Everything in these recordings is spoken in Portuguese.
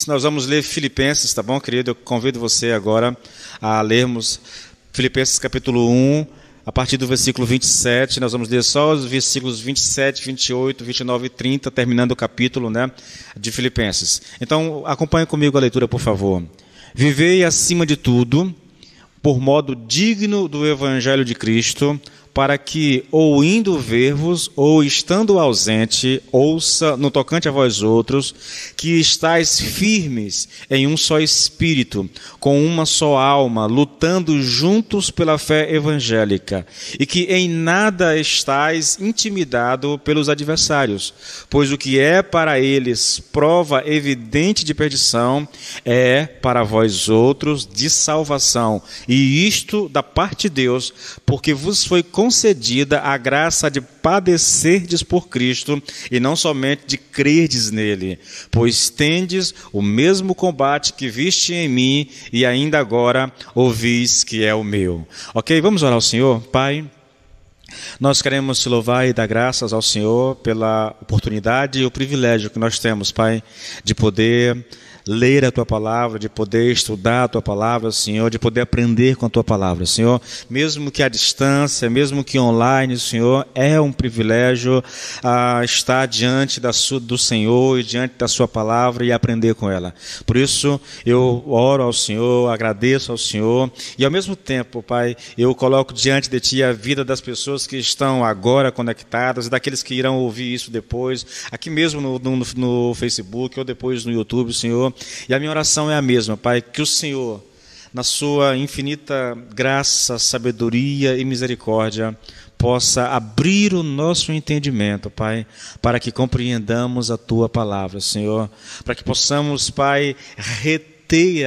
Nós vamos ler Filipenses, tá bom, querido? Eu convido você agora a lermos Filipenses capítulo 1, a partir do versículo 27. Nós vamos ler só os versículos 27, 28, 29 e 30, terminando o capítulo, de Filipenses. Então, acompanhe comigo a leitura, por favor. Vivei acima de tudo, por modo digno do Evangelho de Cristo, para que, ou indo ver-vos, ou estando ausente, ouça no tocante a vós outros, que estáis firmes em um só espírito, com uma só alma, lutando juntos pela fé evangélica, e que em nada estáis intimidado pelos adversários, pois o que é para eles prova evidente de perdição, é para vós outros de salvação, e isto da parte de Deus, porque vos foi concedida a graça de padecerdes por Cristo, e não somente de crerdes nele, pois tendes o mesmo combate que viste em mim, e ainda agora ouvis que é o meu. Ok? Vamos orar ao Senhor. Pai, nós queremos te louvar e dar graças ao Senhor pela oportunidade e o privilégio que nós temos, Pai, de poder ler a Tua Palavra, de poder estudar a Tua Palavra, Senhor, de poder aprender com a Tua Palavra, Senhor. Mesmo que à distância, mesmo que online, Senhor, é um privilégio estar diante do Senhor e diante da Sua Palavra e aprender com ela. Por isso, eu oro ao Senhor, agradeço ao Senhor e, ao mesmo tempo, Pai, eu coloco diante de Ti a vida das pessoas que estão agora conectadas e daqueles que irão ouvir isso depois, aqui mesmo no Facebook ou depois no YouTube, Senhor. E a minha oração é a mesma, Pai, que o Senhor, na sua infinita graça, sabedoria e misericórdia, possa abrir o nosso entendimento, Pai, para que compreendamos a Tua Palavra, Senhor, para que possamos, Pai, reter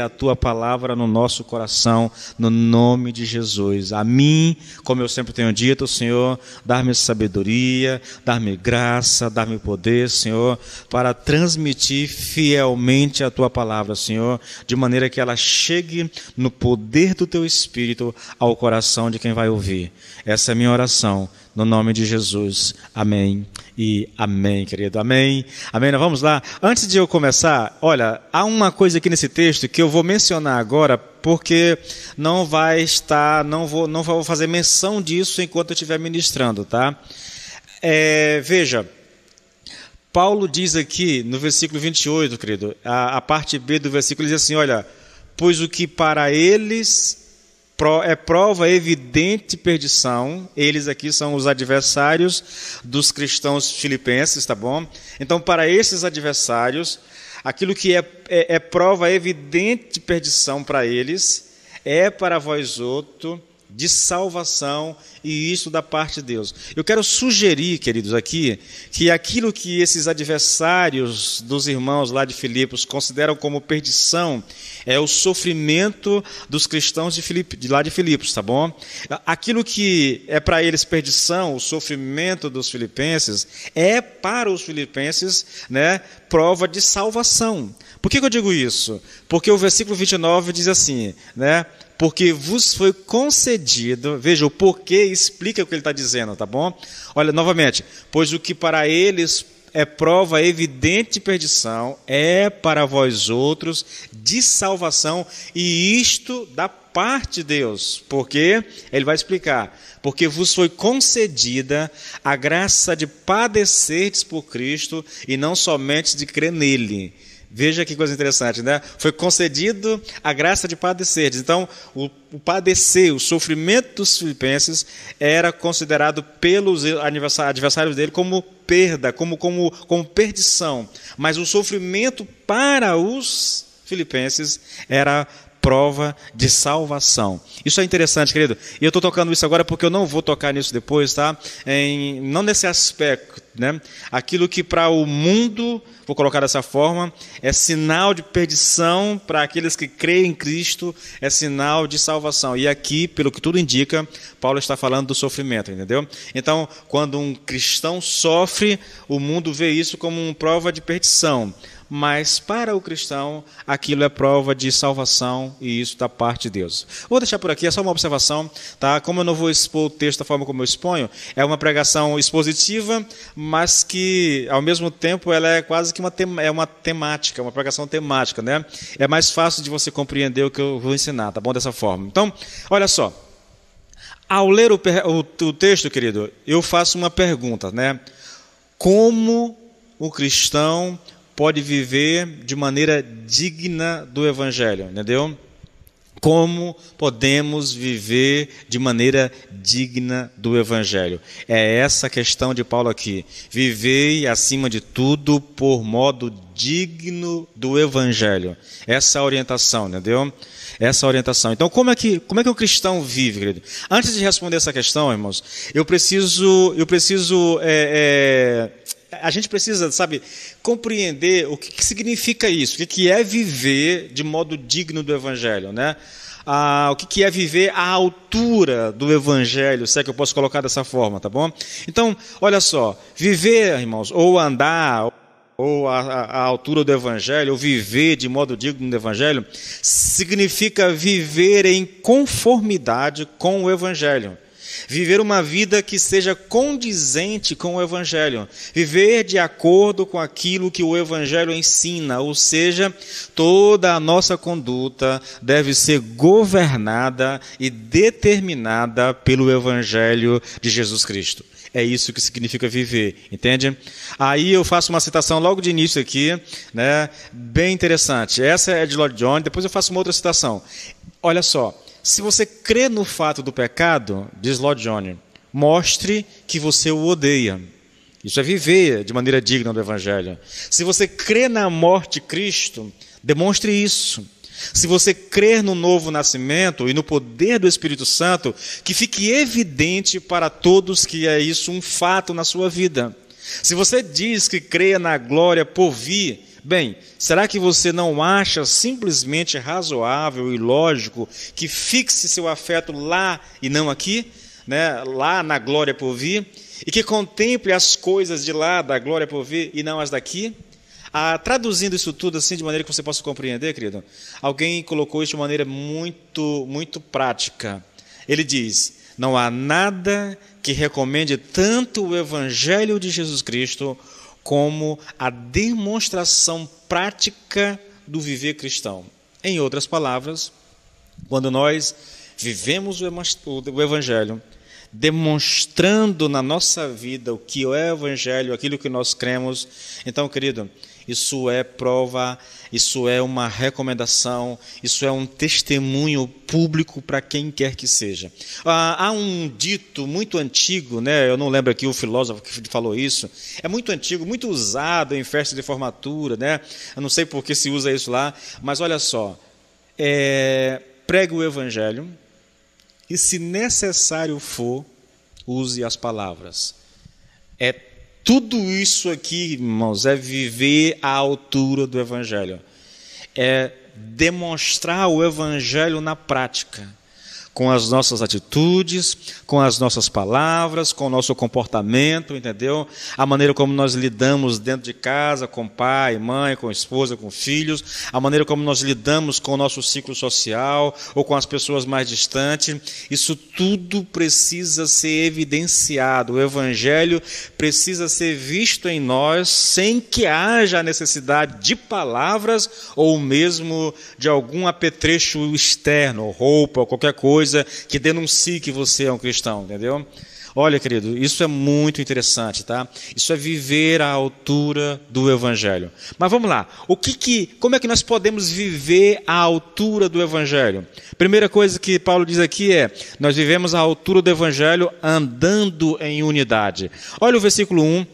a Tua Palavra no nosso coração, no nome de Jesus. A mim, como eu sempre tenho dito, Senhor, dar-me sabedoria, dar-me graça, dar-me poder, Senhor, para transmitir fielmente a Tua Palavra, Senhor, de maneira que ela chegue no poder do Teu Espírito ao coração de quem vai ouvir. Essa é a minha oração, no nome de Jesus. Amém e amém, querido. Amém. Amém. Nós vamos lá. Antes de eu começar, olha, há uma coisa aqui nesse texto que eu vou mencionar agora, porque não vou fazer menção disso enquanto eu estiver ministrando, tá? Veja, Paulo diz aqui no versículo 28, querido, a parte B do versículo diz assim, olha, pois o que para eles é prova evidente de perdição, eles aqui são os adversários dos filipenses, tá bom? Então, para esses adversários, aquilo que é prova evidente de perdição para eles, é para vós outros de salvação, e isso da parte de Deus. Eu quero sugerir, queridos, aqui, que aquilo que esses adversários dos irmãos lá de Filipos consideram como perdição é o sofrimento dos cristãos lá de Filipos, tá bom? Aquilo que é para eles perdição, o sofrimento dos filipenses, é para os filipenses, prova de salvação. Por que eu digo isso? Porque o versículo 29 diz assim, porque vos foi concedido, veja, o porquê explica o que ele está dizendo, tá bom? Olha, novamente, pois o que para eles é prova evidente de perdição, é para vós outros de salvação, e isto da parte de Deus. Porque ele vai explicar, porque vos foi concedida a graça de padecerdes por Cristo, e não somente de crer nele. Veja que coisa interessante, Foi concedido a graça de padecerdes. Então, o padecer, o sofrimento dos filipenses era considerado pelos adversários dele como perda, como perdição. Mas o sofrimento para os filipenses era prova de salvação. Isso é interessante, querido. E eu estou tocando isso agora porque eu não vou tocar nisso depois, tá? Não nesse aspecto, Aquilo que para o mundo, vou colocar dessa forma, é sinal de perdição, para aqueles que creem em Cristo, é sinal de salvação. E aqui, pelo que tudo indica, Paulo está falando do sofrimento, entendeu? Então, quando um cristão sofre, o mundo vê isso como uma prova de perdição. mas para o cristão aquilo é prova de salvação e isso da parte de Deus. Vou deixar por aqui, é só uma observação, tá? Como eu não vou expor o texto da forma como eu exponho, é uma pregação expositiva, mas que ao mesmo tempo ela é quase que uma temática, uma pregação temática, né? É mais fácil de você compreender o que eu vou ensinar, tá bom? Dessa forma. Então, olha só. Ao ler o texto, querido, eu faço uma pergunta, né? Como o cristão pode viver de maneira digna do Evangelho, entendeu? Como podemos viver de maneira digna do Evangelho? É essa a questão de Paulo aqui. Vivei, acima de tudo, por modo digno do Evangelho. Essa é a orientação, entendeu? Essa orientação. Então, como é que o cristão vive, querido? Antes de responder essa questão, irmãos, a gente precisa, sabe, compreender o que significa isso, o que é viver de modo digno do Evangelho, né? O que é viver à altura do Evangelho, se é que eu posso colocar dessa forma, tá bom? Então, olha só, viver, irmãos, ou andar, ou a altura do Evangelho, ou viver de modo digno do Evangelho, significa viver em conformidade com o Evangelho. Viver uma vida que seja condizente com o Evangelho. Viver de acordo com aquilo que o Evangelho ensina, ou seja, toda a nossa conduta deve ser governada e determinada pelo Evangelho de Jesus Cristo. É isso que significa viver, entende? Aí eu faço uma citação logo de início aqui, né? Bem interessante. Essa é de Lloyd Jones, depois eu faço uma outra citação. Olha só, se você crê no fato do pecado, diz Lloyd Jones, mostre que você o odeia. Isso é viver de maneira digna do Evangelho. Se você crê na morte de Cristo, demonstre isso. Se você crer no novo nascimento e no poder do Espírito Santo, que fique evidente para todos que é isso um fato na sua vida. Se você diz que crê na glória por vir, bem, será que você não acha simplesmente razoável e lógico que fixe seu afeto lá e não aqui, né? Lá na glória por vir, e que contemple as coisas de lá da glória por vir e não as daqui? Traduzindo isso tudo assim de maneira que você possa compreender, querido, alguém colocou isso de maneira muito, muito prática. Ele diz: não há nada que recomende tanto o Evangelho de Jesus Cristo como a demonstração prática do viver cristão. Em outras palavras, quando nós vivemos o Evangelho, demonstrando na nossa vida o que é o Evangelho, aquilo que nós cremos, então, querido, isso é prova, isso é uma recomendação, isso é um testemunho público para quem quer que seja. Há um dito muito antigo, né? Eu não lembro aqui o filósofo que falou isso, é muito antigo, muito usado em festa de formatura, né? Eu não sei por que se usa isso lá, mas olha só, pregue o Evangelho e, se necessário for, use as palavras. Tudo isso aqui, irmãos, é viver à altura do Evangelho. É demonstrar o Evangelho na prática, com as nossas atitudes, com as nossas palavras, com o nosso comportamento, entendeu? A maneira como nós lidamos dentro de casa, com pai, mãe, com esposa, com filhos, a maneira como nós lidamos com o nosso ciclo social ou com as pessoas mais distantes, isso tudo precisa ser evidenciado. O Evangelho precisa ser visto em nós sem que haja a necessidade de palavras ou mesmo de algum apetrecho externo, roupa ou qualquer coisa que denuncie que você é um cristão, entendeu? Olha, querido, isso é muito interessante, tá? Isso é viver à altura do Evangelho. Mas vamos lá, como é que nós podemos viver à altura do Evangelho? Primeira coisa que Paulo diz aqui nós vivemos à altura do Evangelho andando em unidade. Olha o versículo 1,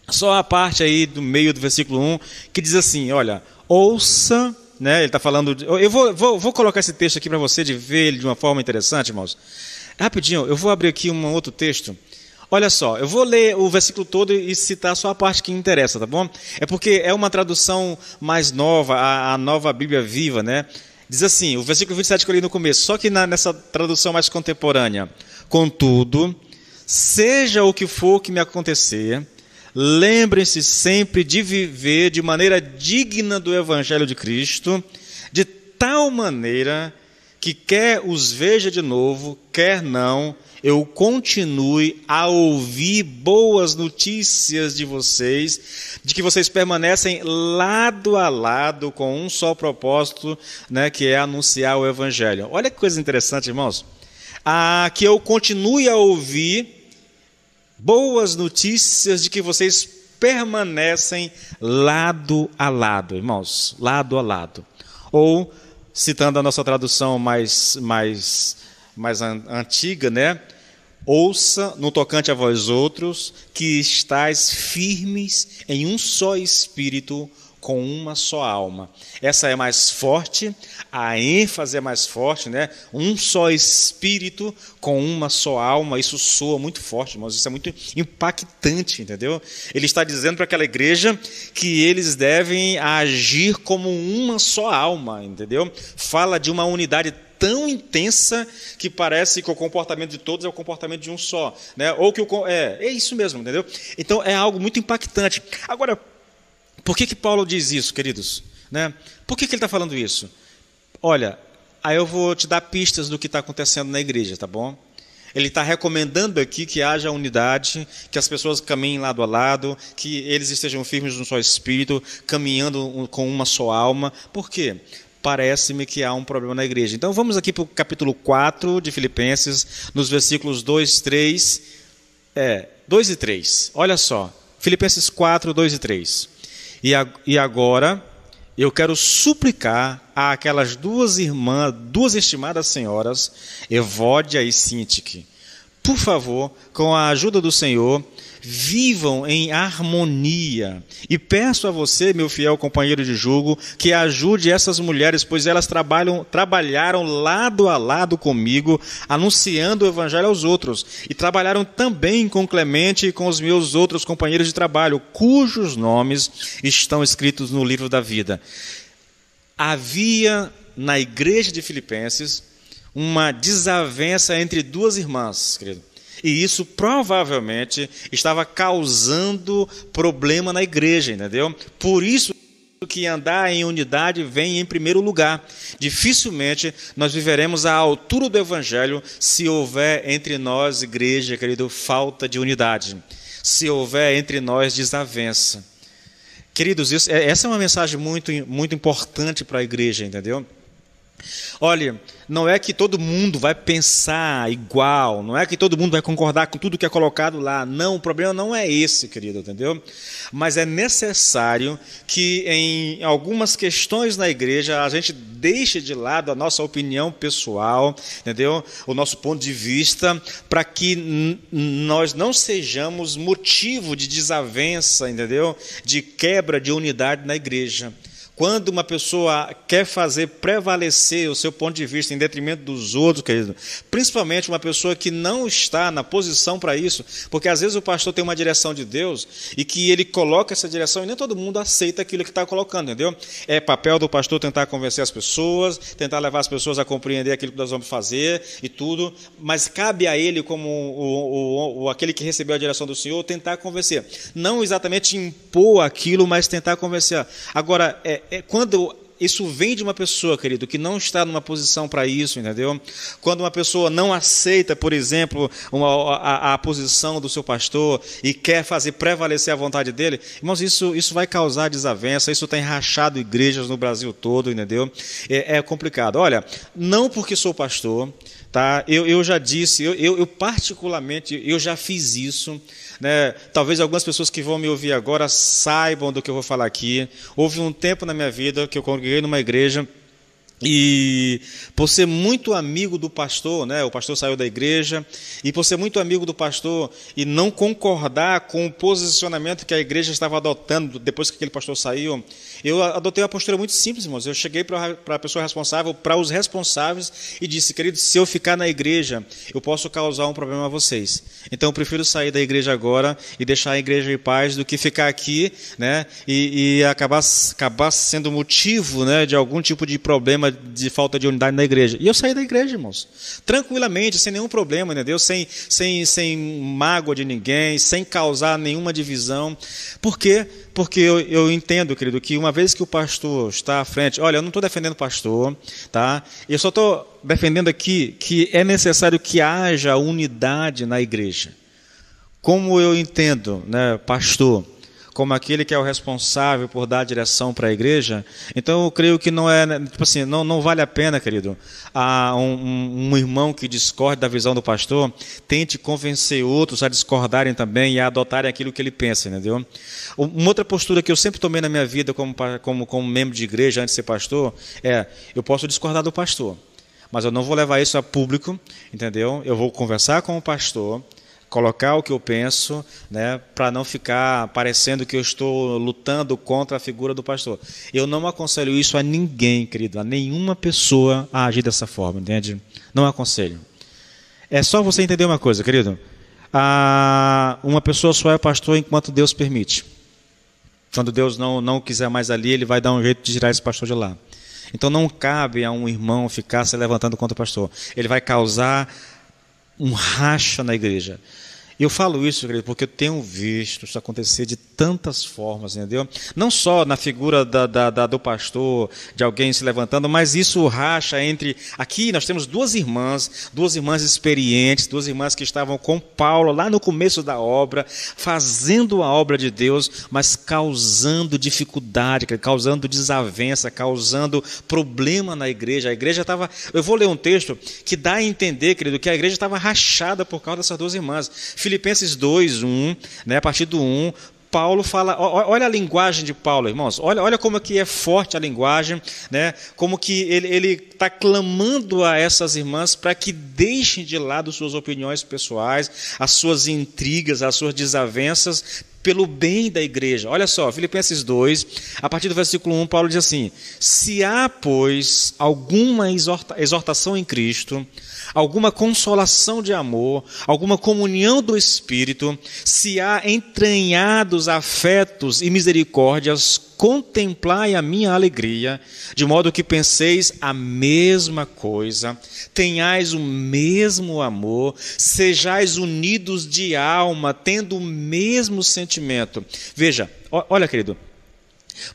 só a parte aí do meio do versículo 1, que diz assim, olha, ouça... Né? Ele está falando... Eu vou colocar esse texto aqui para você, de ver ele de uma forma interessante, irmãos. Rapidinho, eu vou abrir aqui um outro texto. Olha só, eu vou ler o versículo todo e citar só a parte que interessa, tá bom? É porque é uma tradução mais nova, a nova Bíblia Viva, né? Diz assim, o versículo 27 que eu li no começo, só que nessa tradução mais contemporânea. Contudo, seja o que for que me acontecer, lembrem-se sempre de viver de maneira digna do Evangelho de Cristo, de tal maneira que quer os veja de novo, quer não, eu continue a ouvir boas notícias de vocês, de que vocês permanecem lado a lado com um só propósito, né, que é anunciar o Evangelho. Olha que coisa interessante, irmãos. Que eu continue a ouvir boas notícias de que vocês permanecem lado a lado, irmãos, lado a lado. Ou, citando a nossa tradução mais antiga, né? Ouça no tocante a vós outros, que estáis firmes em um só espírito, com uma só alma. Essa é mais forte, a ênfase é mais forte, né? Um só espírito com uma só alma. Isso soa muito forte, irmãos. Isso é muito impactante, entendeu? Ele está dizendo para aquela igreja que eles devem agir como uma só alma, entendeu? Fala de uma unidade tão intensa que parece que o comportamento de todos é o comportamento de um só, né? Ou que é isso mesmo, entendeu? Então é algo muito impactante. Agora, por que Paulo diz isso, queridos? Né? Por que ele está falando isso? Olha, aí eu vou te dar pistas do que está acontecendo na igreja, tá bom? Ele está recomendando aqui que haja unidade, que as pessoas caminhem lado a lado, que eles estejam firmes num só espírito, caminhando com uma só alma. Por quê? Parece-me que há um problema na igreja. Então vamos aqui para o capítulo 4 de Filipenses, nos versículos 2 e 3. Olha só, Filipenses 4, 2 e 3. E agora eu quero suplicar àquelas duas irmãs, duas estimadas senhoras, Evódia e Sintique, por favor, com a ajuda do Senhor, vivam em harmonia. E peço a você, meu fiel companheiro de jugo, que ajude essas mulheres, pois elas trabalharam lado a lado comigo, anunciando o Evangelho aos outros. E trabalharam também com Clemente e com os meus outros companheiros de trabalho, cujos nomes estão escritos no livro da vida. Havia na igreja de Filipenses uma desavença entre duas irmãs, querido. E isso provavelmente estava causando problema na igreja, entendeu? Por isso que andar em unidade vem em primeiro lugar. Dificilmente nós viveremos à altura do Evangelho se houver entre nós, igreja, querido, falta de unidade. Se houver entre nós desavença. Queridos, essa é uma mensagem muito, muito importante para a igreja, entendeu? Olha, não é que todo mundo vai pensar igual, não é que todo mundo vai concordar com tudo que é colocado lá. Não, o problema não é esse, querido, entendeu? Mas é necessário que em algumas questões na igreja a gente deixe de lado a nossa opinião pessoal, entendeu? O nosso ponto de vista, para que nós não sejamos motivo de desavença, entendeu? De quebra de unidade na igreja. Quando uma pessoa quer fazer prevalecer o seu ponto de vista em detrimento dos outros, querido, principalmente uma pessoa que não está na posição para isso, porque às vezes o pastor tem uma direção de Deus e que ele coloca essa direção e nem todo mundo aceita aquilo que está colocando, entendeu? É papel do pastor tentar convencer as pessoas, tentar levar as pessoas a compreender aquilo que nós vamos fazer e tudo, mas cabe a ele, como aquele que recebeu a direção do Senhor, tentar convencer. Não exatamente impor aquilo, mas tentar convencer. Agora, quando isso vem de uma pessoa, querido, que não está numa posição para isso, entendeu? Quando uma pessoa não aceita, por exemplo, a posição do seu pastor e quer fazer prevalecer a vontade dele, irmãos, isso vai causar desavença, isso tem rachado igrejas no Brasil todo, entendeu? É complicado. Olha, não porque sou pastor, tá? Eu já disse, eu particularmente, eu já fiz isso, né? Talvez algumas pessoas que vão me ouvir agora saibam do que eu vou falar aqui. Houve um tempo na minha vida que eu congreguei numa igreja e por ser muito amigo do pastor, né, o pastor saiu da igreja, e por ser muito amigo do pastor e não concordar com o posicionamento que a igreja estava adotando depois que aquele pastor saiu, eu adotei uma postura muito simples, irmãos. Eu cheguei para a pessoa responsável, para os responsáveis, e disse: querido, se eu ficar na igreja, eu posso causar um problema a vocês. Então eu prefiro sair da igreja agora e deixar a igreja em paz do que ficar aqui, né, e acabar sendo motivo, né, de algum tipo de problema de falta de unidade na igreja. E eu saí da igreja, irmãos, tranquilamente, sem nenhum problema, entendeu? Sem mágoa de ninguém, sem causar nenhuma divisão. Por quê? Porque eu entendo, querido, que uma vez que o pastor está à frente, olha, eu não estou defendendo o pastor, tá? Eu só estou defendendo aqui que é necessário que haja unidade na igreja. Como eu entendo, né, pastor, como aquele que é o responsável por dar direção para a igreja, então eu creio que não é, tipo assim, não vale a pena, querido, um irmão que discorde da visão do pastor, tente convencer outros a discordarem também e a adotarem aquilo que ele pensa, entendeu? Uma outra postura que eu sempre tomei na minha vida como membro de igreja antes de ser pastor, eu posso discordar do pastor, mas eu não vou levar isso a público, entendeu? Eu vou conversar com o pastor, colocar o que eu penso, né, para não ficar parecendo que eu estou lutando contra a figura do pastor. Eu não aconselho isso a ninguém, querido, a nenhuma pessoa a agir dessa forma, entende? Não aconselho. É só você entender uma coisa, querido. Uma pessoa só é pastor enquanto Deus permite. Quando Deus não quiser mais ali, Ele vai dar um jeito de tirar esse pastor de lá. Então não cabe a um irmão ficar se levantando contra o pastor. Ele vai causar um racha na igreja. Eu falo isso, querido, porque eu tenho visto isso acontecer de tantas formas, entendeu? Não só na figura do pastor, de alguém se levantando, mas isso racha entre... Aqui nós temos duas irmãs experientes, duas irmãs que estavam com Paulo lá no começo da obra, fazendo a obra de Deus, mas causando dificuldade, causando desavença, causando problema na igreja. A igreja estava... Eu vou ler um texto que dá a entender, querido, que a igreja estava rachada por causa dessas duas irmãs. Filipenses 2, 1, né, a partir do 1, Paulo fala, olha a linguagem de Paulo, irmãos, olha como que é forte a linguagem, né, como que ele está clamando a essas irmãs para que deixem de lado suas opiniões pessoais, as suas intrigas, as suas desavenças, pelo bem da igreja. Olha só, Filipenses 2, a partir do versículo 1, Paulo diz assim: se há, pois, alguma exortação em Cristo, alguma consolação de amor, alguma comunhão do Espírito, se há entranhados afetos e misericórdias, contemplai a minha alegria, de modo que penseis a mesma coisa, tenhais o mesmo amor, sejais unidos de alma, tendo o mesmo sentimento. Veja, olha, querido,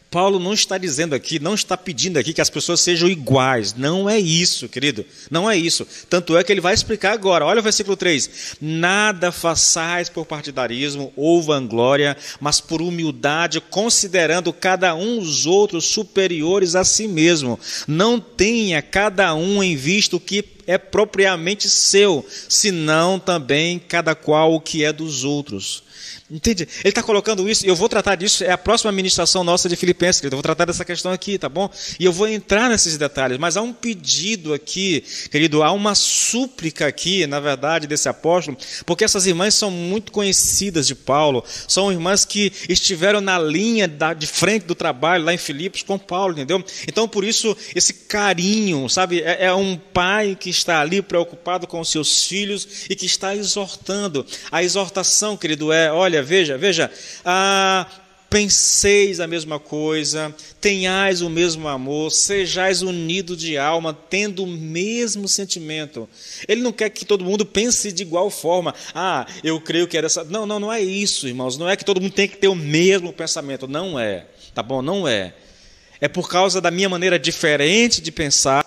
Paulo não está dizendo aqui, não está pedindo aqui que as pessoas sejam iguais. Não é isso, querido. Não é isso. Tanto é que ele vai explicar agora. Olha o versículo 3. Nada façais por partidarismo ou vanglória, mas por humildade, considerando cada um os outros superiores a si mesmo. Não tenha cada um em vista o que é propriamente seu, senão também cada qual o que é dos outros. Entende? Ele está colocando isso, e eu vou tratar disso, é a próxima ministração nossa de Filipenses, querido. Eu vou tratar dessa questão aqui, tá bom? E eu vou entrar nesses detalhes, mas há um pedido aqui, querido, há uma súplica aqui, na verdade, desse apóstolo, porque essas irmãs são muito conhecidas de Paulo, são irmãs que estiveram na linha de frente do trabalho lá em Filipos com Paulo, entendeu? Então, por isso, esse carinho, sabe, é um pai que está ali preocupado com os seus filhos e que está exortando. A exortação, querido, olha, veja, penseis a mesma coisa, tenhais o mesmo amor, sejais unidos de alma, tendo o mesmo sentimento. Ele não quer que todo mundo pense de igual forma. Eu creio que é dessa... Não é isso, irmãos. Não é que todo mundo tem que ter o mesmo pensamento. Não é, tá bom? Não é. É por causa da minha maneira diferente de pensar,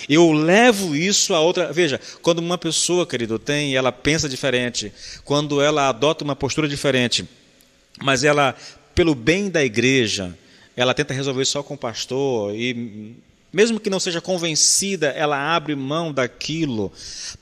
eu levo isso a outra. Veja, quando uma pessoa, querido, ela pensa diferente, quando ela adota uma postura diferente, mas ela, pelo bem da igreja, ela tenta resolver só com o pastor, e mesmo que não seja convencida, ela abre mão daquilo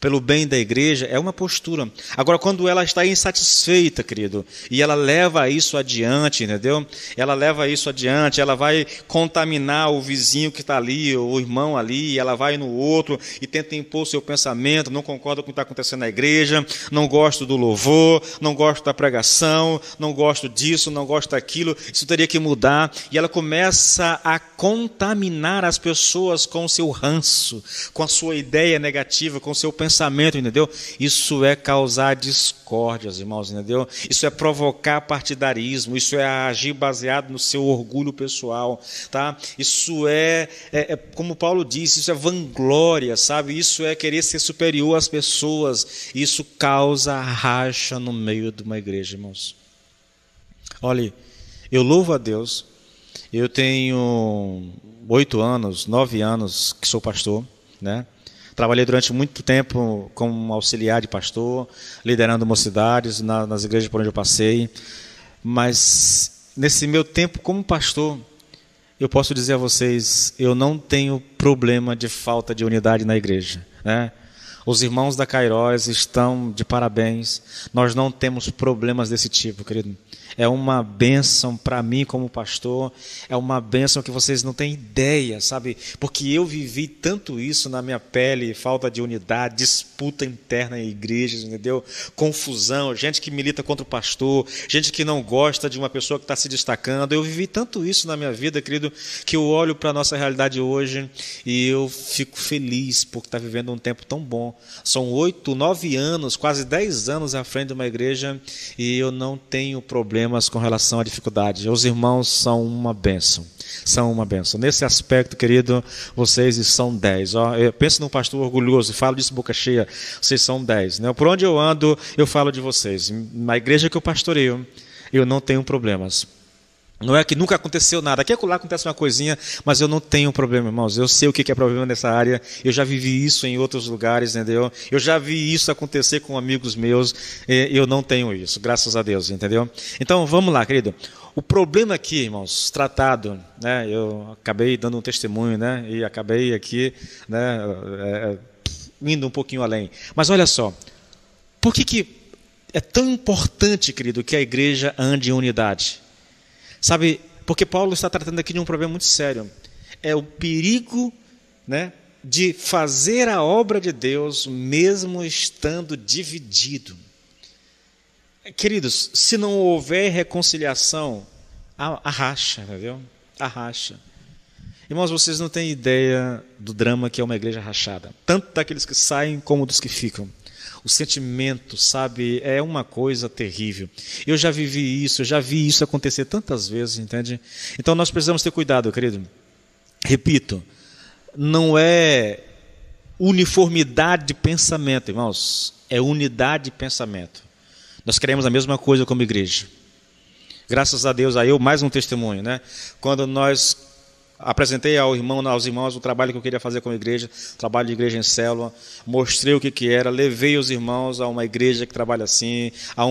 pelo bem da igreja, é uma postura. Agora, quando ela está insatisfeita, querido, e ela leva isso adiante, entendeu? Ela leva isso adiante, ela vai contaminar o vizinho que está ali, o irmão ali, ela vai no outro e tenta impor o seu pensamento, não concorda com o que está acontecendo na igreja, não gosto do louvor, não gosto da pregação, não gosto disso, não gosto daquilo, isso teria que mudar, e ela começa a contaminar as pessoas pessoas com o seu ranço, com a sua ideia negativa, com o seu pensamento, entendeu? Isso é causar discórdias, irmãos, entendeu? Isso é provocar partidarismo, isso é agir baseado no seu orgulho pessoal, tá? Isso como Paulo disse, isso é vanglória, sabe? Isso é querer ser superior às pessoas. Isso causa racha no meio de uma igreja, irmãos. Olha, eu louvo a Deus. Eu tenho 8 anos, 9 anos que sou pastor, né? Trabalhei durante muito tempo como auxiliar de pastor, liderando mocidades nas igrejas por onde eu passei. Mas nesse meu tempo como pastor, eu posso dizer a vocês, eu não tenho problema de falta de unidade na igreja, né? Os irmãos da Kairos estão de parabéns. Nós não temos problemas desse tipo, querido. É uma bênção para mim como pastor, é uma bênção que vocês não têm ideia, sabe? Porque eu vivi tanto isso na minha pele, falta de unidade, disputa interna em igrejas, entendeu? Confusão, gente que milita contra o pastor, gente que não gosta de uma pessoa que está se destacando. Eu vivi tanto isso na minha vida, querido, que eu olho para a nossa realidade hoje e eu fico feliz por estar vivendo um tempo tão bom. São 8, 9 anos, quase 10 anos à frente de uma igreja e eu não tenho problemas com relação à dificuldade. Os irmãos são uma bênção. São uma bênção. Nesse aspecto, querido, vocês são 10. Eu penso num pastor orgulhoso, falo disso boca cheia, vocês são 10. Né? Por onde eu ando, eu falo de vocês. Na igreja que eu pastoreio, eu não tenho problemas. Não é que nunca aconteceu nada. Aqui e lá acontece uma coisinha, mas eu não tenho problema, irmãos. Eu sei o que é problema nessa área. Eu já vivi isso em outros lugares, entendeu? Eu já vi isso acontecer com amigos meus. Eu não tenho isso, graças a Deus, entendeu? Então, vamos lá, querido. O problema aqui, irmãos, tratado, né? Eu acabei dando um testemunho, né? E acabei aqui, né? Indo um pouquinho além. Mas olha só, por que é tão importante, querido, que a igreja ande em unidade? Sabe, porque Paulo está tratando aqui de um problema muito sério. É o perigo, né, de fazer a obra de Deus mesmo estando dividido. Queridos, se não houver reconciliação, há racha, entendeu? Há racha. Irmãos, vocês não têm ideia do drama que é uma igreja rachada. Tanto daqueles que saem como dos que ficam. O sentimento, sabe, é uma coisa terrível. Eu já vivi isso, eu já vi isso acontecer tantas vezes, entende? Então nós precisamos ter cuidado, querido. Repito, não é uniformidade de pensamento, irmãos, é unidade de pensamento. Nós queremos a mesma coisa como igreja. Graças a Deus, aí eu mais um testemunho, né? Quando nós apresentei aos irmãos o trabalho que eu queria fazer com a igreja, trabalho de igreja em célula, mostrei o que era, levei os irmãos a uma igreja que trabalha assim, a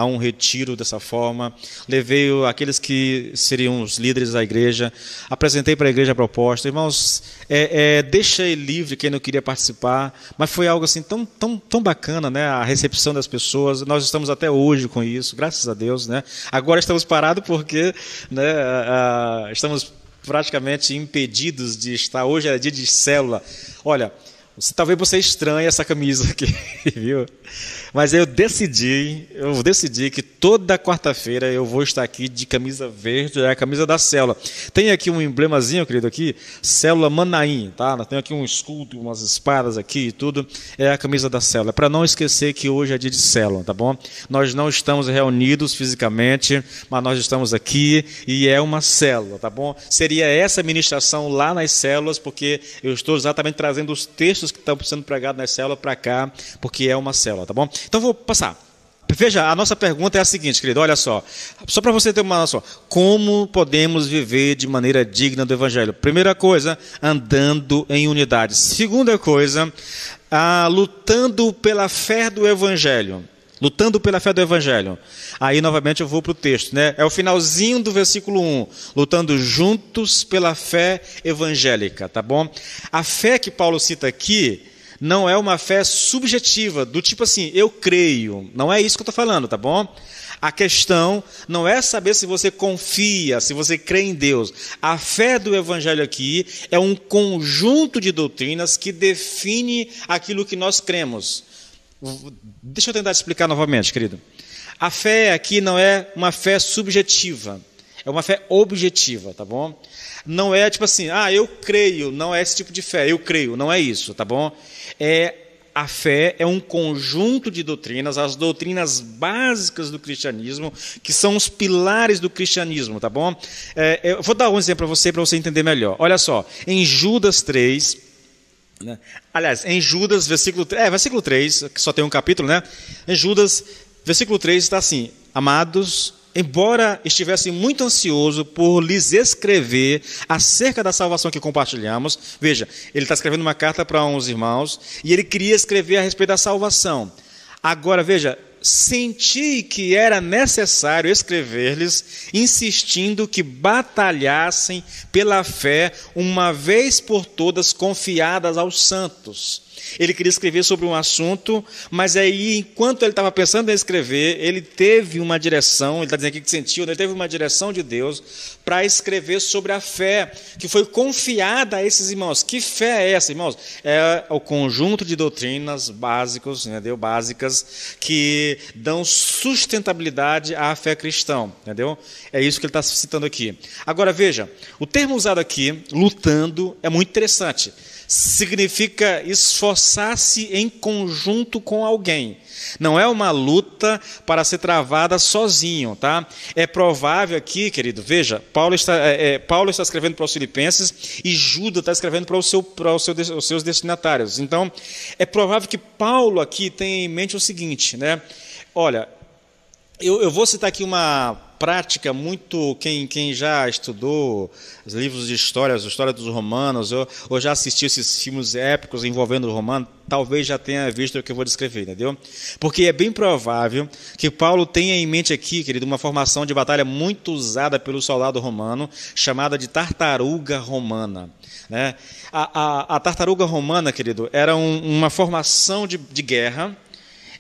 um retiro dessa forma, levei aqueles que seriam os líderes da igreja, apresentei para a igreja a proposta. Irmãos, deixei livre quem não queria participar, mas foi algo assim tão bacana, né? A recepção das pessoas, nós estamos até hoje com isso, graças a Deus, né? Agora estamos parados porque, né, estamos praticamente impedidos de estar. Hoje é dia de célula. Olha, talvez você estranhe essa camisa aqui, viu? Mas eu decidi que toda quarta-feira eu vou estar aqui de camisa verde, é a camisa da célula. Tem aqui um emblemazinho, querido, aqui, célula Manaim, tá? Tem aqui um escudo, umas espadas aqui e tudo, é a camisa da célula. Para não esquecer que hoje é dia de célula, tá bom? Nós não estamos reunidos fisicamente, mas nós estamos aqui e é uma célula, tá bom? Seria essa ministração lá nas células, porque eu estou exatamente trazendo os textos que estão sendo pregados nas células para cá, porque é uma célula, tá bom? Então vou passar. Veja, a nossa pergunta é a seguinte, querido, olha só para você ter uma noção, como podemos viver de maneira digna do Evangelho? Primeira coisa, andando em unidade. Segunda coisa, lutando pela fé do Evangelho. Lutando pela fé do Evangelho. Aí, novamente, eu vou para o texto, né? É o finalzinho do versículo 1. Lutando juntos pela fé evangélica, tá bom? A fé que Paulo cita aqui não é uma fé subjetiva, do tipo assim, eu creio. Não é isso que eu estou falando, tá bom? A questão não é saber se você confia, se você crê em Deus. A fé do Evangelho aqui é um conjunto de doutrinas que define aquilo que nós cremos. Deixa eu tentar explicar novamente, querido. A fé aqui não é uma fé subjetiva. É uma fé objetiva, tá bom? Não é tipo assim, eu creio, não é esse tipo de fé, eu creio, não é isso, tá bom? A fé é um conjunto de doutrinas, as doutrinas básicas do cristianismo, que são os pilares do cristianismo, tá bom? Eu vou dar um exemplo para você entender melhor. Olha só, em Judas 3, né? Aliás, em Judas, versículo 3, que só tem um capítulo, né? Em Judas, versículo 3 está assim: amados, embora estivesse muito ansioso por lhes escrever acerca da salvação que compartilhamos, veja, ele está escrevendo uma carta para uns irmãos, e ele queria escrever a respeito da salvação. Agora, veja, senti que era necessário escrever-lhes, insistindo que batalhassem pela fé, uma vez por todas confiadas aos santos. Ele queria escrever sobre um assunto, mas aí, enquanto ele estava pensando em escrever, ele teve uma direção, ele está dizendo aqui que sentiu, ele teve uma direção de Deus para escrever sobre a fé que foi confiada a esses irmãos. Que fé é essa, irmãos? É o conjunto de doutrinas básicas, entendeu? Básicas que dão sustentabilidade à fé cristã, entendeu? É isso que ele está citando aqui. Agora, veja, o termo usado aqui, lutando, é muito interessante. Significa esforçar-se em conjunto com alguém. Não é uma luta para ser travada sozinho, tá? É provável aqui, querido, veja, Paulo está escrevendo para os filipenses e Judas está escrevendo para os seus destinatários. Então, é provável que Paulo aqui tenha em mente o seguinte, né? Olha, eu vou citar aqui uma prática muito, quem já estudou os livros de história dos romanos, ou já assistiu esses filmes épicos envolvendo o romano, talvez já tenha visto o que eu vou descrever, entendeu? Porque é bem provável que Paulo tenha em mente aqui, querido, uma formação de batalha muito usada pelo soldado romano, chamada de tartaruga romana, né? A tartaruga romana, querido, era uma formação de guerra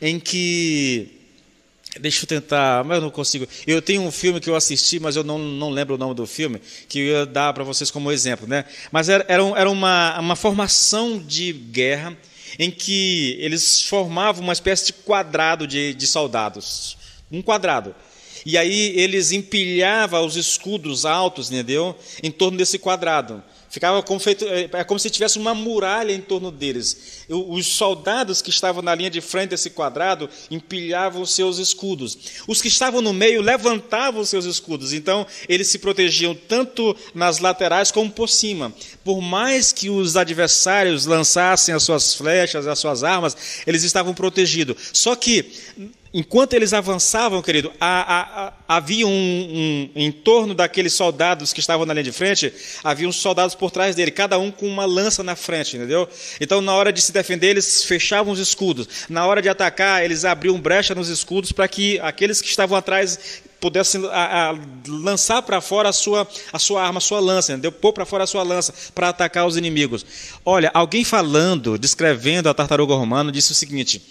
em que... Deixa eu tentar, mas eu não consigo. Eu tenho um filme que eu assisti, mas eu não lembro o nome do filme, que eu ia dar para vocês como exemplo, né? Mas era uma formação de guerra em que eles formavam uma espécie de quadrado de soldados. Um quadrado. E aí eles empilhavam os escudos altos, entendeu? Em torno desse quadrado. Ficava como se tivesse uma muralha em torno deles. Os soldados que estavam na linha de frente desse quadrado empilhavam os seus escudos. Os que estavam no meio levantavam os seus escudos. Então, eles se protegiam tanto nas laterais como por cima. Por mais que os adversários lançassem as suas flechas, as suas armas, eles estavam protegidos. Só que, enquanto eles avançavam, querido, havia em torno daqueles soldados que estavam na linha de frente, havia uns soldados por trás dele, cada um com uma lança na frente, entendeu? Então, na hora de se defender, eles fechavam os escudos. Na hora de atacar, eles abriam brecha nos escudos para que aqueles que estavam atrás pudessem lançar para fora a sua arma, a sua lança, entendeu? Pôr para fora a sua lança para atacar os inimigos. Olha, alguém descrevendo a tartaruga romana, disse o seguinte: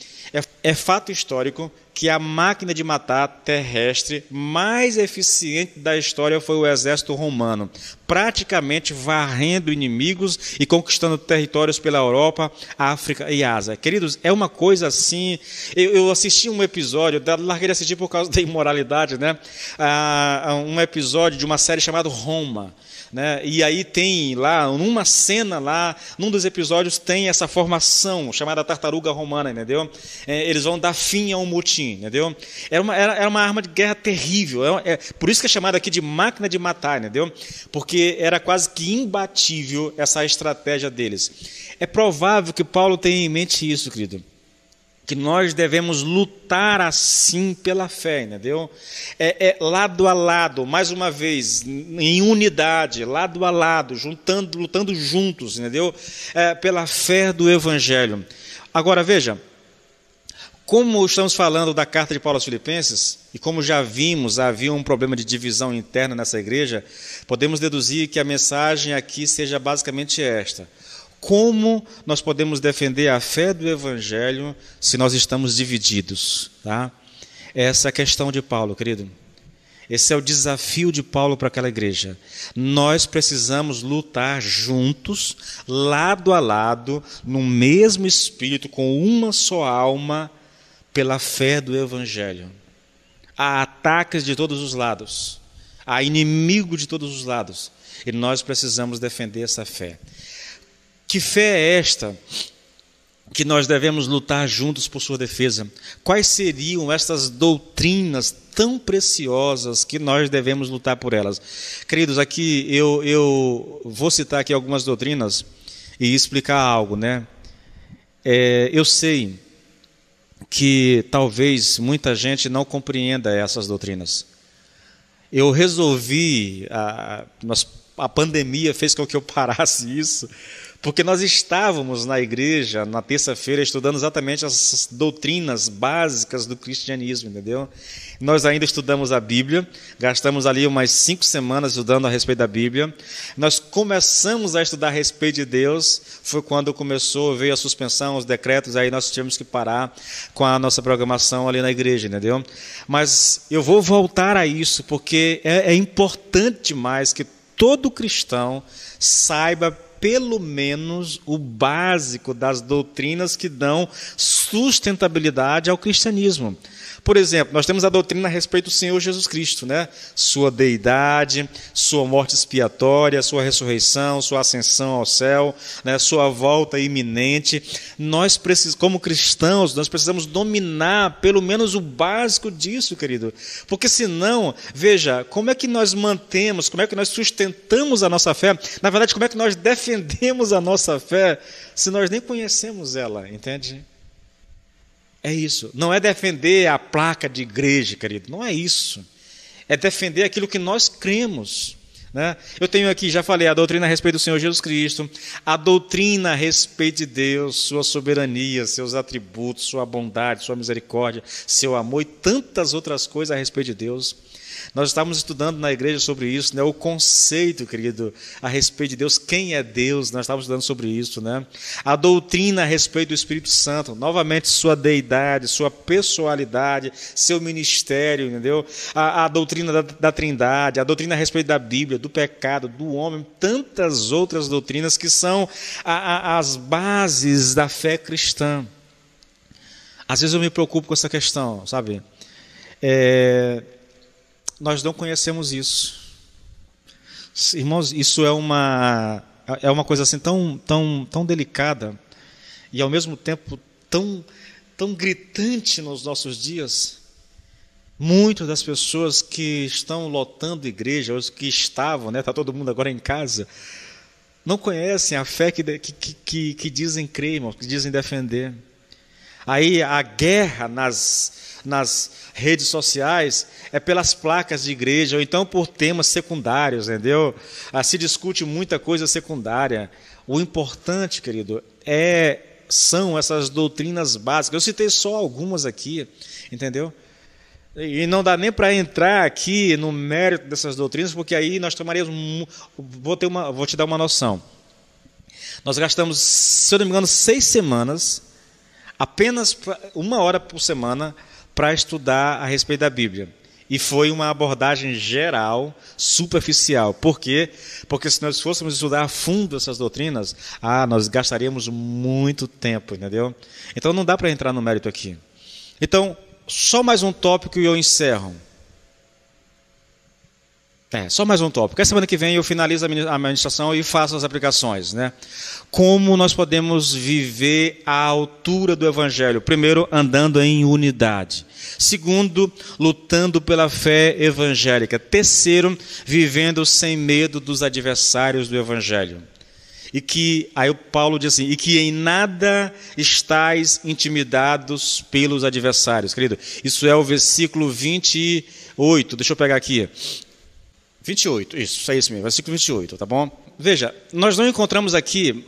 é fato histórico que a máquina de matar terrestre mais eficiente da história foi o exército romano, praticamente varrendo inimigos e conquistando territórios pela Europa, África e Ásia. Queridos, é uma coisa assim... Eu assisti um episódio, larguei de assistir por causa da imoralidade, né? Um episódio de uma série chamada Roma, né? E aí tem lá, numa cena lá, num dos episódios tem essa formação chamada tartaruga romana, entendeu? Eles vão dar fim a um motim, entendeu? Era uma arma de guerra terrível, por isso que é chamada aqui de máquina de matar, entendeu? Porque era quase que imbatível essa estratégia deles. É provável que Paulo tenha em mente isso, querido, que nós devemos lutar assim pela fé, entendeu? Lado a lado, mais uma vez, em unidade, lado a lado, lutando juntos, entendeu? Pela fé do Evangelho. Agora, veja, como estamos falando da carta de Paulo aos Filipenses, e como já vimos, havia um problema de divisão interna nessa igreja, podemos deduzir que a mensagem aqui seja basicamente esta: como nós podemos defender a fé do Evangelho se nós estamos divididos? Tá? Essa é a questão de Paulo, querido. Esse é o desafio de Paulo para aquela igreja. Nós precisamos lutar juntos, lado a lado, no mesmo espírito, com uma só alma, pela fé do Evangelho. Há ataques de todos os lados. há inimigo de todos os lados. E nós precisamos defender essa fé. Que fé é esta que nós devemos lutar juntos por sua defesa? Quais seriam estas doutrinas tão preciosas que nós devemos lutar por elas? Queridos, aqui eu vou citar aqui algumas doutrinas e explicar algo, né? Eu sei que talvez muita gente não compreenda essas doutrinas. Eu resolvi, a pandemia fez com que eu parasse isso, porque nós estávamos na igreja, na terça-feira, estudando exatamente as doutrinas básicas do cristianismo, entendeu? Nós ainda estudamos a Bíblia, gastamos ali umas 5 semanas estudando a respeito da Bíblia. Nós começamos a estudar a respeito de Deus, foi quando veio a suspensão, os decretos, aí nós tivemos que parar com a nossa programação ali na igreja, entendeu? Mas eu vou voltar a isso, porque é importante demais que todo cristão saiba pelo menos o básico das doutrinas que dão sustentabilidade ao cristianismo. Por exemplo, nós temos a doutrina a respeito do Senhor Jesus Cristo, né? Sua deidade, sua morte expiatória, sua ressurreição, sua ascensão ao céu, né? Sua volta iminente. Nós como cristãos, nós precisamos dominar pelo menos o básico disso, querido. Porque senão, veja, como é que nós mantemos, como é que nós sustentamos a nossa fé? Na verdade, como é que nós defendemos a nossa fé se nós nem conhecemos ela, entende? É isso. Não é defender a placa de igreja, querido. Não é isso. É defender aquilo que nós cremos, né? Eu tenho aqui, já falei, a doutrina a respeito do Senhor Jesus Cristo, a doutrina a respeito de Deus, sua soberania, seus atributos, sua bondade, sua misericórdia, seu amor e tantas outras coisas a respeito de Deus. Nós estávamos estudando na igreja sobre isso, né? O conceito, querido, a respeito de Deus, quem é Deus, nós estávamos estudando sobre isso, né? A doutrina a respeito do Espírito Santo, novamente sua deidade, sua pessoalidade, seu ministério, entendeu? A doutrina da Trindade, a doutrina a respeito da Bíblia, do pecado, do homem, tantas outras doutrinas que são as bases da fé cristã. Às vezes eu me preocupo com essa questão, sabe? Nós não conhecemos isso. Irmãos, isso é uma coisa assim tão delicada e ao mesmo tempo tão gritante nos nossos dias. Muitas das pessoas que estão lotando igreja, os que estavam, né, está todo mundo agora em casa, não conhecem a fé que dizem crer, irmãos, que dizem defender. Aí a guerra nas redes sociais é pelas placas de igreja, ou então por temas secundários, entendeu? Se discute muita coisa secundária. O importante, querido, são essas doutrinas básicas. Eu citei só algumas aqui, entendeu? E não dá nem para entrar aqui no mérito dessas doutrinas, porque aí nós tomaríamos... Vou te dar uma noção. Nós gastamos, se eu não me engano, 6 semanas, apenas 1 hora por semana, para estudar a respeito da Bíblia. E foi uma abordagem geral, superficial. Por quê? Porque se nós fôssemos estudar a fundo essas doutrinas, nós gastaríamos muito tempo, entendeu? Então não dá para entrar no mérito aqui. Então, só mais um tópico e eu encerro. Só mais um tópico. Essa semana que vem eu finalizo a ministração e faço as aplicações, né? Como nós podemos viver à altura do Evangelho? Primeiro, andando em unidade. Segundo, lutando pela fé evangélica. Terceiro, vivendo sem medo dos adversários do Evangelho. Aí o Paulo diz assim, e que em nada estáis intimidados pelos adversários. Querido, isso é o versículo 28. Deixa eu pegar aqui. 28, isso é isso mesmo, versículo 28, tá bom? Veja, nós não encontramos aqui,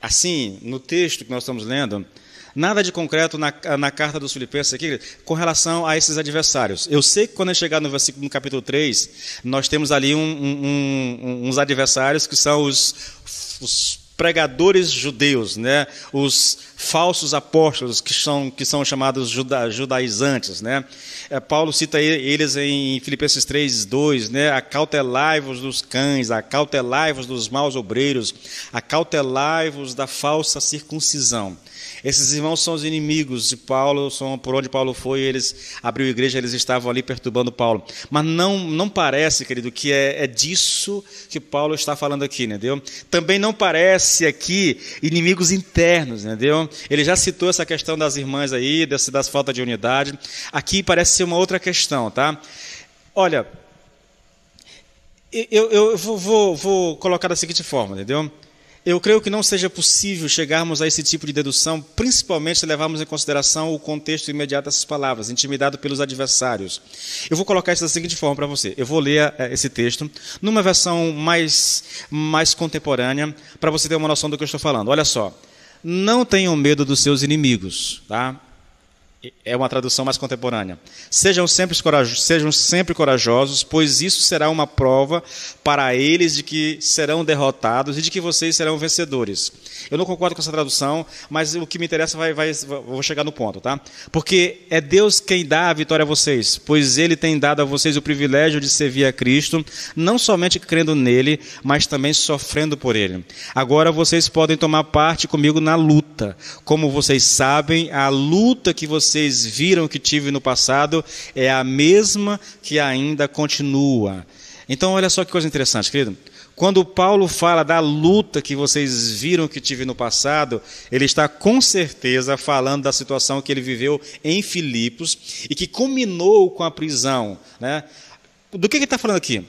assim, no texto que nós estamos lendo, nada de concreto na carta dos Filipenses aqui, com relação a esses adversários. Eu sei que quando a gente chegar no capítulo 3, nós temos ali uns adversários que são os pregadores judeus, né? Os falsos apóstolos, que são chamados judaizantes, né? Paulo cita eles em Filipenses 3:2, né? Acautelai-vos dos cães, acautelai-vos dos maus obreiros, acautelai-vos da falsa circuncisão. Esses irmãos são os inimigos de Paulo, são por onde Paulo foi, eles abriu a igreja, eles estavam ali perturbando Paulo. Mas não parece, querido, que é disso que Paulo está falando aqui, entendeu? Também não parece aqui inimigos internos, entendeu? Ele já citou essa questão das irmãs aí, das faltas de unidade. Aqui parece ser uma outra questão, tá? Olha, eu vou colocar da seguinte forma, entendeu? Eu creio que não seja possível chegarmos a esse tipo de dedução, principalmente se levarmos em consideração o contexto imediato dessas palavras, intimidado pelos adversários. Eu vou colocar isso da seguinte forma para você. Eu vou ler esse texto numa versão mais contemporânea, para você ter uma noção do que eu estou falando. Olha só. Não tenham medo dos seus inimigos, tá? É uma tradução mais contemporânea. Sejam sempre corajosos, pois isso será uma prova para eles de que serão derrotados e de que vocês serão vencedores. Eu não concordo com essa tradução, mas o que me interessa vou chegar no ponto, tá? Porque é Deus quem dá a vitória a vocês, pois Ele tem dado a vocês o privilégio de servir a Cristo, não somente crendo nele, mas também sofrendo por Ele. Agora vocês podem tomar parte comigo na luta. Como vocês sabem, a luta que vocês viram que tive no passado é a mesma que ainda continua. Então, olha só que coisa interessante, querido. Quando Paulo fala da luta que vocês viram que tive no passado, ele está com certeza falando da situação que ele viveu em Filipos e que culminou com a prisão, né? Do que ele está falando aqui?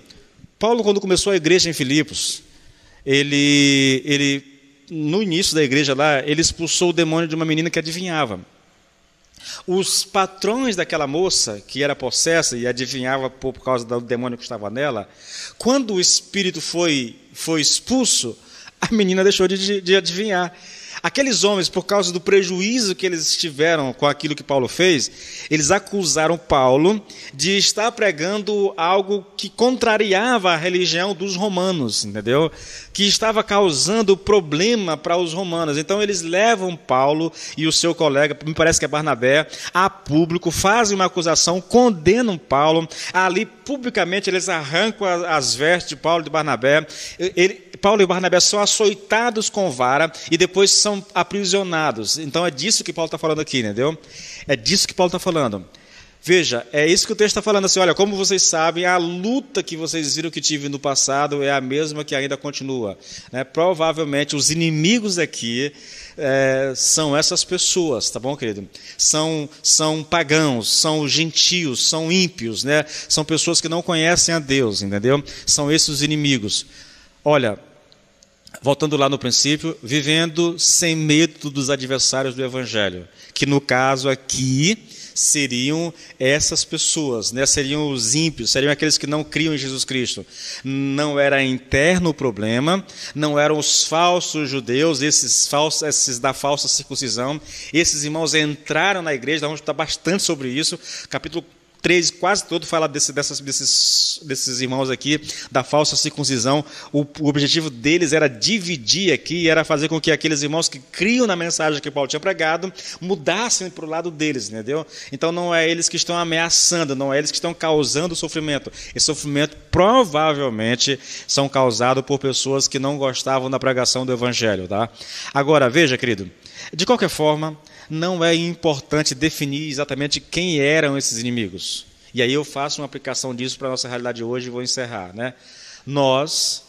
Paulo, quando começou a igreja em Filipos, ele no início da igreja lá, ele expulsou o demônio de uma menina que adivinhava. Os patrões daquela moça, que era possessa e adivinhava por causa do demônio que estava nela, quando o espírito foi expulso, a menina deixou de adivinhar. Aqueles homens, por causa do prejuízo que eles tiveram com aquilo que Paulo fez, eles acusaram Paulo de estar pregando algo que contrariava a religião dos romanos, entendeu? Que estava causando problema para os romanos. Então eles levam Paulo e o seu colega, me parece que é Barnabé, a público, fazem uma acusação, condenam Paulo. Ali, publicamente, eles arrancam as vestes de Paulo e de Barnabé. Paulo e Barnabé são açoitados com vara e depois são aprisionados. Então é disso que Paulo está falando aqui, entendeu? É disso que Paulo está falando. Veja, é isso que o texto está falando assim, olha, como vocês sabem, a luta que vocês viram que tive no passado é a mesma que ainda continua, né? Provavelmente os inimigos aqui são essas pessoas, tá bom, querido? São pagãos, são gentios, são ímpios, né? São pessoas que não conhecem a Deus, entendeu? São esses os inimigos. Olha, voltando lá no princípio, vivendo sem medo dos adversários do Evangelho, que no caso aqui seriam essas pessoas, né? Seriam os ímpios, seriam aqueles que não criam em Jesus Cristo. Não era interno o problema, não eram os falsos judeus, esses da falsa circuncisão. Esses irmãos entraram na igreja, vamos estudar bastante sobre isso, capítulo 3, quase todo fala desses irmãos aqui, da falsa circuncisão. O objetivo deles era dividir aqui, era fazer com que aqueles irmãos que criam na mensagem que Paulo tinha pregado, mudassem para o lado deles, entendeu? Então não é eles que estão ameaçando, não é eles que estão causando sofrimento. Esse sofrimento provavelmente são causados por pessoas que não gostavam da pregação do Evangelho, tá? Agora, veja, querido, de qualquer forma, não é importante definir exatamente quem eram esses inimigos. E aí eu faço uma aplicação disso para a nossa realidade hoje e vou encerrar, né? Nós,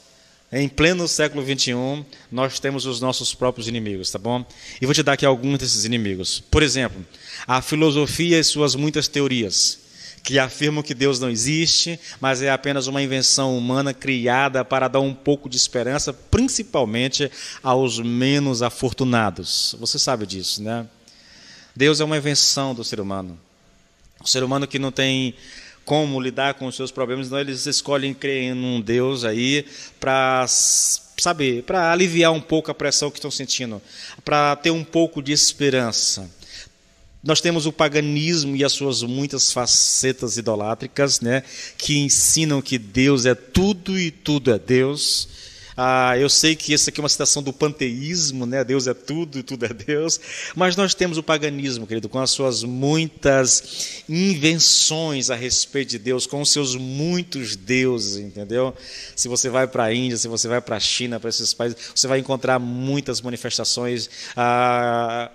em pleno século XXI, nós temos os nossos próprios inimigos, tá bom? E vou te dar aqui alguns desses inimigos. Por exemplo, a filosofia e suas muitas teorias, que afirmam que Deus não existe, mas é apenas uma invenção humana criada para dar um pouco de esperança, principalmente aos menos afortunados. Você sabe disso, né? Deus é uma invenção do ser humano. O ser humano que não tem como lidar com os seus problemas, então eles escolhem crer em um Deus aí para aliviar um pouco a pressão que estão sentindo, para ter um pouco de esperança. Nós temos o paganismo e as suas muitas facetas idolátricas, né, que ensinam que Deus é tudo e tudo é Deus. Eu sei que essa aqui é uma citação do panteísmo, né? Deus é tudo e tudo é Deus. Mas nós temos o paganismo, querido, com as suas muitas invenções a respeito de Deus, com os seus muitos deuses, entendeu? Se você vai para a Índia, se você vai para a China, para esses países, você vai encontrar muitas manifestações,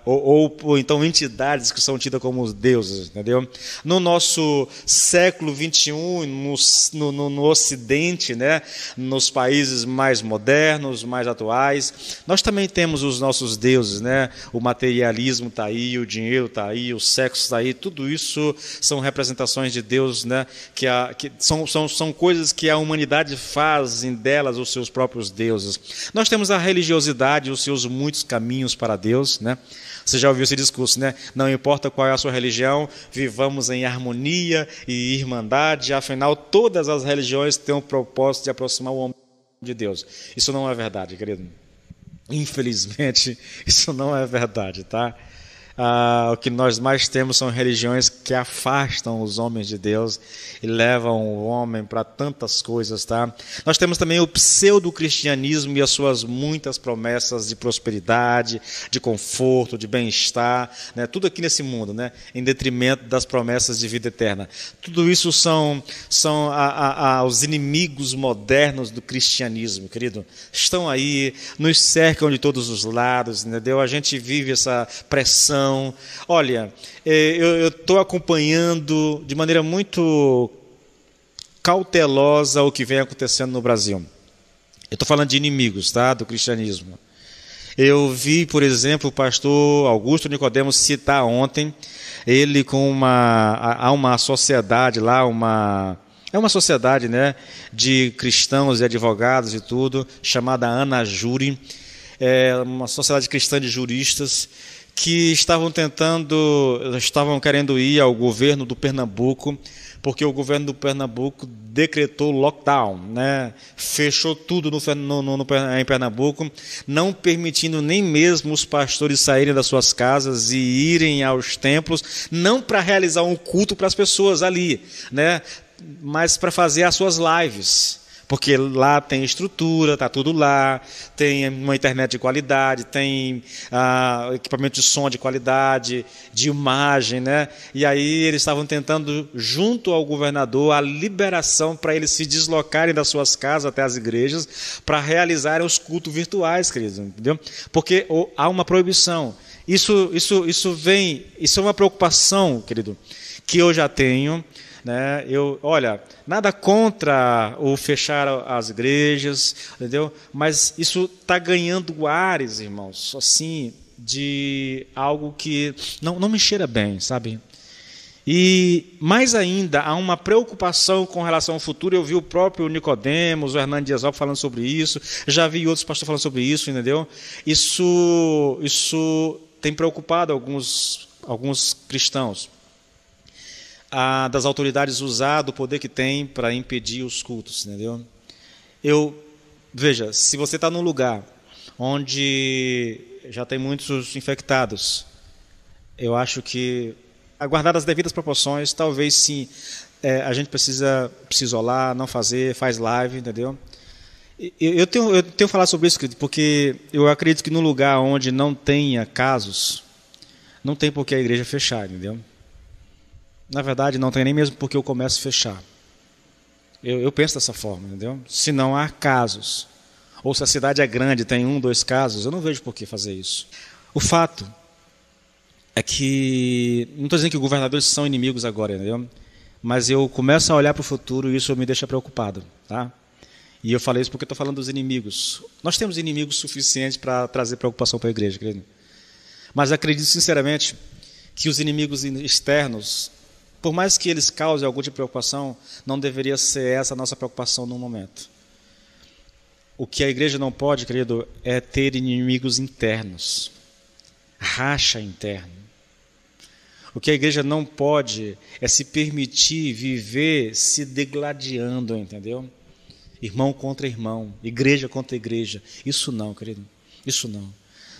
ou então entidades que são tidas como deuses, entendeu? No nosso século XXI, no Ocidente, né? Nos países mais modernos, mais atuais, nós também temos os nossos deuses, né? O materialismo está aí, o dinheiro está aí, o sexo está aí, tudo isso são representações de Deus, né? Que são coisas que a humanidade fazem delas os seus próprios deuses. Nós temos a religiosidade, os seus muitos caminhos para Deus, né? Você já ouviu esse discurso, né? Não importa qual é a sua religião, vivamos em harmonia e irmandade, afinal todas as religiões têm o propósito de aproximar o homem de Deus. Isso não é verdade, querido. Infelizmente, isso não é verdade, tá? O que nós mais temos são religiões que afastam os homens de Deus e levam o homem para tantas coisas, tá? Nós temos também o pseudo-cristianismo e as suas muitas promessas de prosperidade, de conforto, de bem-estar, né? Tudo aqui nesse mundo, né? Em detrimento das promessas de vida eterna. Tudo isso são os inimigos modernos do cristianismo, querido. Estão aí, nos cercam de todos os lados, entendeu? A gente vive essa pressão. Olha, eu estou acompanhando de maneira muito cautelosa o que vem acontecendo no Brasil. Eu estou falando de inimigos, tá, do cristianismo. Eu vi, por exemplo, o pastor Augusto Nicodemos citar ontem, ele com há uma sociedade lá, é uma sociedade, né, de cristãos e advogados e tudo, chamada Anajure, uma sociedade cristã de juristas, que estavam querendo ir ao governo do Pernambuco, porque o governo do Pernambuco decretou lockdown, né? Fechou tudo em Pernambuco, não permitindo nem mesmo os pastores saírem das suas casas e irem aos templos, não para realizar um culto para as pessoas ali, né? Mas para fazer as suas lives. Porque lá tem estrutura, está tudo lá, tem uma internet de qualidade, tem equipamento de som de qualidade, de imagem, né? E aí eles estavam tentando, junto ao governador, a liberação para eles se deslocarem das suas casas até as igrejas para realizarem os cultos virtuais, queridos, entendeu? Porque há uma proibição. Isso é uma preocupação, querido, que eu já tenho. Né? Olha, nada contra o fechar as igrejas, entendeu? Mas isso está ganhando ares, irmãos, assim, de algo que não me cheira bem, sabe? E mais ainda, há uma preocupação com relação ao futuro. Eu vi o próprio Nicodemos, o Hernando Dias Lopes falando sobre isso, já vi outros pastores falando sobre isso, entendeu? Isso tem preocupado alguns cristãos. Das autoridades usar o poder que tem para impedir os cultos, entendeu? Veja, se você está num lugar onde já tem muitos infectados, eu acho que, guardadas as devidas proporções, talvez sim, a gente precisa se isolar, não faz live, entendeu? Eu tenho falado sobre isso, porque eu acredito que num lugar onde não tenha casos, não tem por que a igreja fechar, entendeu? Na verdade, não tem nem mesmo porque o comércio fechar. Eu penso dessa forma, entendeu? Se não há casos, ou se a cidade é grande e tem 1, 2 casos, eu não vejo por que fazer isso. O fato é que, não estou dizendo que os governadores são inimigos agora, entendeu? Mas eu começo a olhar para o futuro e isso me deixa preocupado, tá? E eu falei isso porque estou falando dos inimigos. Nós temos inimigos suficientes para trazer preocupação para a igreja, querido. Mas acredito sinceramente que os inimigos externos, por mais que eles causem algum tipo de preocupação, não deveria ser essa a nossa preocupação no momento. O que a igreja não pode, querido, é ter inimigos internos, racha interno. O que a igreja não pode é se permitir viver se degladiando, entendeu? Irmão contra irmão, igreja contra igreja. Isso não, querido, isso não.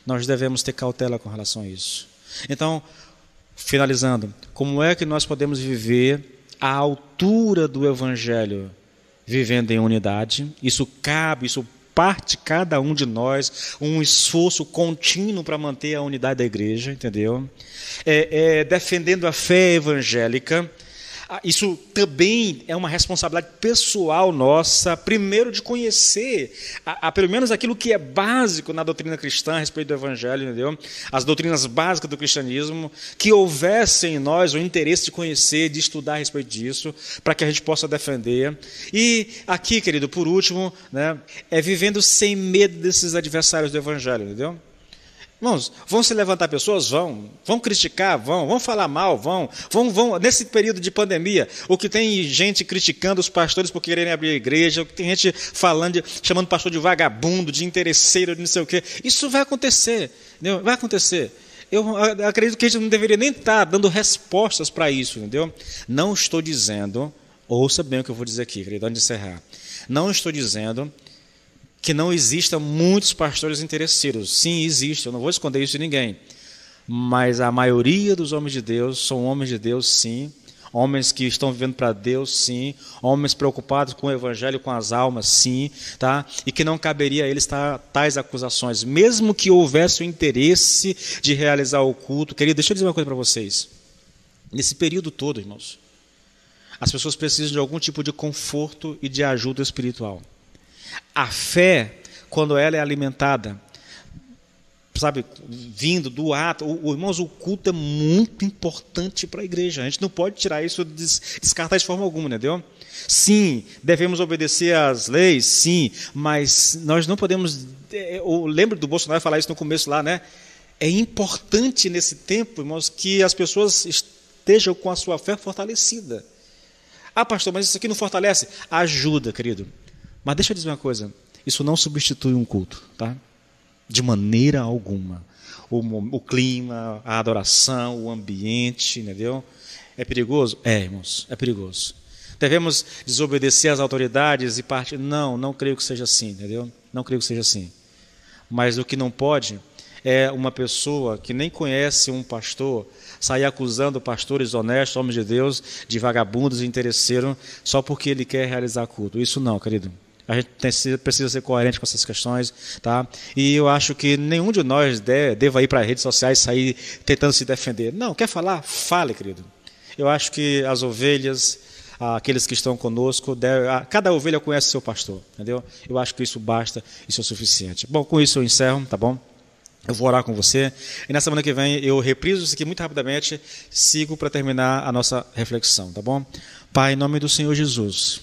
Nós devemos ter cautela com relação a isso. Então, finalizando, como é que nós podemos viver à altura do Evangelho, vivendo em unidade? Isso parte, cada um de nós, um esforço contínuo para manter a unidade da igreja, entendeu? Defendendo a fé evangélica. Isso também é uma responsabilidade pessoal nossa, primeiro de conhecer, pelo menos aquilo que é básico na doutrina cristã a respeito do Evangelho, entendeu? As doutrinas básicas do cristianismo, que houvesse em nós o interesse de conhecer, de estudar a respeito disso, para que a gente possa defender. E aqui, querido, por último, né, vivendo sem medo desses adversários do Evangelho, entendeu? Irmãos, vão se levantar pessoas? Vão criticar? Vão falar mal? Vão. Nesse período de pandemia, o que tem gente criticando os pastores por quererem abrir a igreja, o que tem gente chamando o pastor de vagabundo, de interesseiro, de não sei o quê, isso vai acontecer, entendeu? Vai acontecer. Eu acredito que a gente não deveria nem estar dando respostas para isso, entendeu? Não estou dizendo, ouça bem o que eu vou dizer aqui, querido, antes de encerrar. Não estou dizendo que não existam muitos pastores interesseiros. Sim, existe, eu não vou esconder isso de ninguém. Mas a maioria dos homens de Deus são homens de Deus, sim. Homens que estão vivendo para Deus, sim. Homens preocupados com o Evangelho, com as almas, sim. Tá? E que não caberia a eles tais acusações. Mesmo que houvesse o interesse de realizar o culto. Querido, deixa eu dizer uma coisa para vocês. Nesse período todo, irmãos, as pessoas precisam de algum tipo de conforto e de ajuda espiritual. A fé, quando ela é alimentada, sabe, vindo do ato, irmãos, o culto é muito importante para a igreja. A gente não pode tirar isso, descartar de forma alguma, entendeu? Sim, devemos obedecer às leis, sim, mas nós não podemos. Eu lembro do Bolsonaro falar isso no começo lá, né? É importante nesse tempo, irmãos, que as pessoas estejam com a sua fé fortalecida. Ah, pastor, mas isso aqui não fortalece? Ajuda, querido. Mas deixa eu dizer uma coisa, isso não substitui um culto, tá? De maneira alguma. O clima, a adoração, o ambiente, entendeu? É perigoso? Irmãos, é perigoso. Devemos desobedecer às autoridades e partir? Não creio que seja assim, entendeu? Não creio que seja assim. Mas o que não pode é uma pessoa que nem conhece um pastor sair acusando pastores honestos, homens de Deus, de vagabundos e interesseiros, só porque ele quer realizar culto. Isso não, querido. A gente precisa ser coerente com essas questões, tá? E eu acho que nenhum de nós deva ir para as redes sociais e sair tentando se defender. Não, quer falar? Fale, querido. Eu acho que as ovelhas, aqueles que estão conosco, cada ovelha conhece seu pastor, entendeu? Eu acho que isso basta, isso é suficiente. Bom, com isso eu encerro, tá bom? Eu vou orar com você. E na semana que vem eu repriso isso aqui muito rapidamente, sigo para terminar a nossa reflexão, tá bom? Pai, em nome do Senhor Jesus,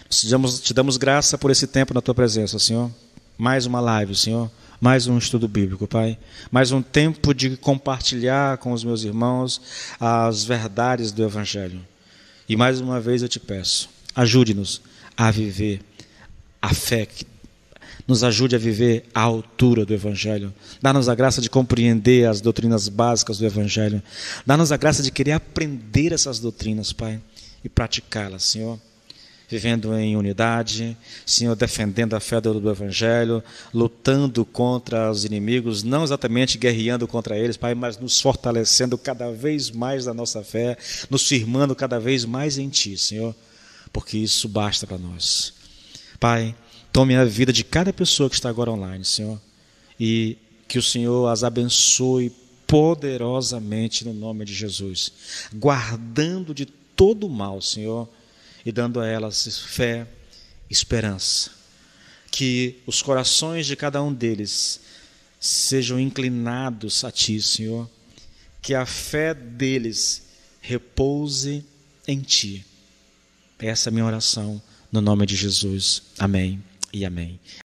te damos graça por esse tempo na Tua presença, Senhor. Mais uma live, Senhor. Mais um estudo bíblico, Pai. Mais um tempo de compartilhar com os meus irmãos as verdades do Evangelho. E mais uma vez eu te peço, ajude-nos a viver a fé, nos ajude a viver à altura do Evangelho. Dá-nos a graça de compreender as doutrinas básicas do Evangelho. Dá-nos a graça de querer aprender essas doutrinas, Pai, e praticá-las, Senhor. Vivendo em unidade, Senhor, defendendo a fé do Evangelho, lutando contra os inimigos, não exatamente guerreando contra eles, Pai, mas nos fortalecendo cada vez mais na nossa fé, nos firmando cada vez mais em Ti, Senhor, porque isso basta para nós. Pai, tome a vida de cada pessoa que está agora online, Senhor, e que o Senhor as abençoe poderosamente no nome de Jesus, guardando de todo o mal, Senhor, e dando a elas fé, esperança. Que os corações de cada um deles sejam inclinados a Ti, Senhor. Que a fé deles repouse em Ti. Essa é a minha oração, no nome de Jesus. Amém e amém.